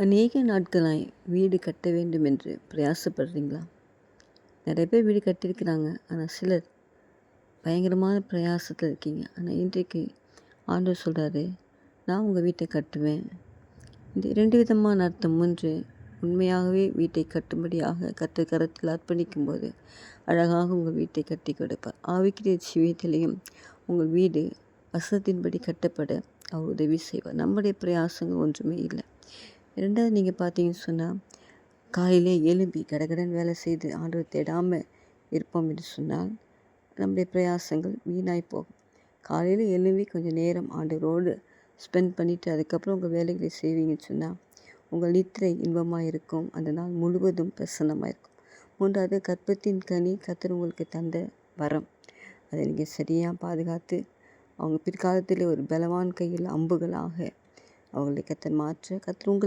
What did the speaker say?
அநேக நாட்களாய் வீடு கட்ட வேண்டும் என்று பிரயாசப்படுறீங்களா? நிறைய பேர் வீடு கட்டியிருக்கிறாங்க. ஆனால் சிலர் பயங்கரமான பிரயாசத்தில் இருக்கீங்க. ஆனால் இன்றைக்கு ஆண்டவர் சொல்கிறாரு, நான் உங்கள் வீட்டை கட்டுவேன். இந்த 2 விதமான அர்த்தம். ஒன்று, உண்மையாகவே வீட்டை கட்டும்படியாக கர்த்தர் கரத்தில் அர்ப்பணிக்கும்போது அழகாக உங்கள் வீட்டை கட்டி கொடுப்பார். ஆவிக்குரிய ஜீவியத்திலையும் உங்கள் வீடு வசனத்தின்படி கட்டப்பட அவர் உதவி செய்வார். நம்முடைய பிரயாசங்கள் ஒன்றுமே இல்லை. 2வது, நீங்கள் பார்த்தீங்கன்னு சொன்னால், காலையிலே எழும்பி கடகடன் வேலை செய்து ஆண்டவர் தேடாமல் இருப்போம் என்று சொன்னால் நம்முடைய பிரயாசங்கள் வீணாய் போகும். காலையில் எழும்பி கொஞ்சம் நேரம் ஆண்டவரோடு ஸ்பெண்ட் பண்ணிவிட்டு அதுக்கப்புறம் உங்கள் வேலைகளை செய்வீங்கன்னு சொன்னால் உங்கள் நித்திரை இன்பமாக இருக்கும். அந்த நாள் முழுவதும் பிரசன்னமாக இருக்கும். 3வது, கர்ப்பத்தின் கனி கர்த்தர் உங்களுக்கு தந்த வரம். அதை நீங்கள் சரியாக பாதுகாத்து அவங்க பிற்காலத்தில் ஒரு பலவான் கையில் அம்புகளாக அவங்களை கர்த்தர் மாற்ற கர்த்தர் உங்கள்